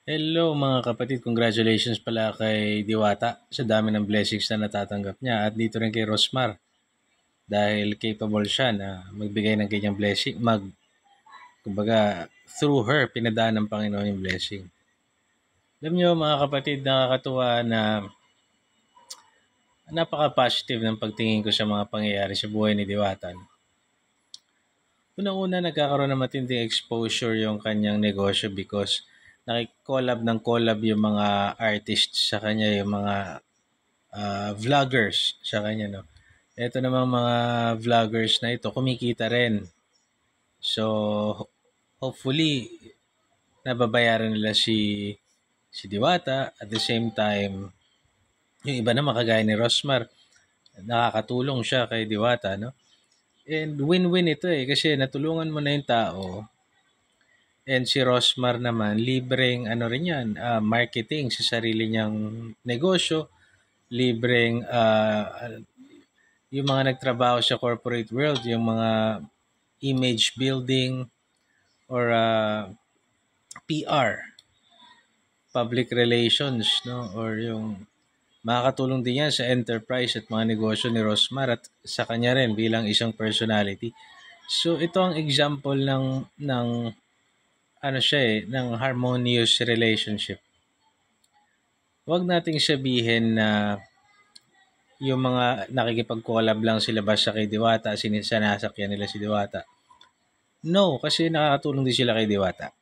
Hello mga kapatid, congratulations pala kay Diwata sa dami ng blessings na natatanggap niya at dito rin kay Rosmar dahil capable siya na magbigay ng ganyang blessing, kumbaga through her pinadaan ng Panginoon yung blessing. Alam niyo mga kapatid, nakakatuwa na napaka-positive ng pagtingin ko sa mga pangyayari sa buhay ni Diwata. Unang-una nagkakaroon ng matinding exposure yung kanyang negosyo because collab yung mga artists sa kanya, yung mga vloggers sa kanya, no? Ito namang mga vloggers na ito, kumikita rin. So, hopefully, nababayaran nila si Diwata. At the same time, yung iba naman kagaya ni Rosmar, nakakatulong siya kay Diwata, no? And win-win ito kasi natulungan mo na yung tao. And si Rosmar naman, libreng ano rin yan, marketing sa sarili niyang negosyo, libreng yung mga nagtrabaho sa corporate world, yung mga image building or PR, public relations, no? Or yung makakatulong din yan sa enterprise at mga negosyo ni Rosmar at sa kanya rin bilang isang personality. So ito ang example ng ano siya ng harmonious relationship. Huwag nating sabihin na yung mga nakikipag-collab lang sila basta kay Diwata, sinasakyan nila si Diwata. No, kasi nakakatulong din sila kay Diwata.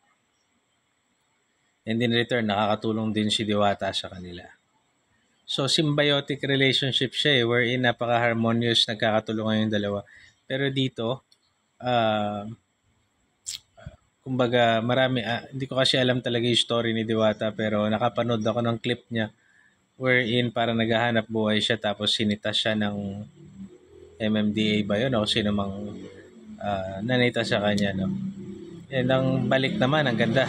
And in return, nakakatulong din si Diwata sa kanila. So, symbiotic relationship siya wherein napaka-harmonious, nagkakatulungan yung dalawa. Pero dito, kumbaga marami, hindi ko kasi alam talaga yung story ni Diwata pero nakapanood ako ng clip niya wherein parang naghahanap buhay siya tapos sinita siya ng MMDA ba yun o sino mang nanita sa kanya, no? And ang balik naman, ang ganda.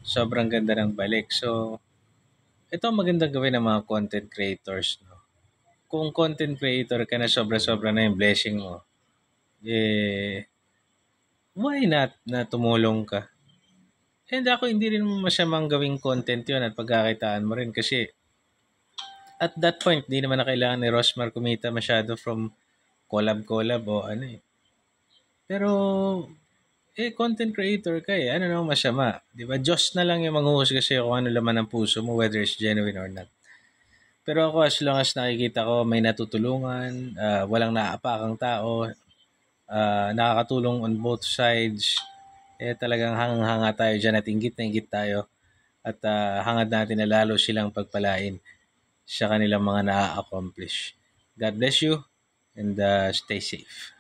Sobrang ganda ng balik. So, ito ang magandang gawin ng mga content creators, no? Kung content creator ka na sobra-sobra na yung blessing mo, why not na tumulong ka? And ako hindi rin masamang gawing content yun at pagkakitaan mo rin kasi at that point, di naman na kailangan ni Rosmar kumita masyado from collab-collab o ano eh. Pero, content creator ka eh. Ano namang masama? Di ba? Diyos na lang yung manghuhusga sa'yo kung ano laman ng puso mo, whether it's genuine or not. Pero ako, as long as nakikita ko may natutulungan, walang naaapakang tao, nakakatulong on both sides, talagang hangang-hanga tayo dyan at inggit na inggit tayo at hangad natin na lalo silang pagpalain sa kanilang mga na-accomplish. God bless you and stay safe.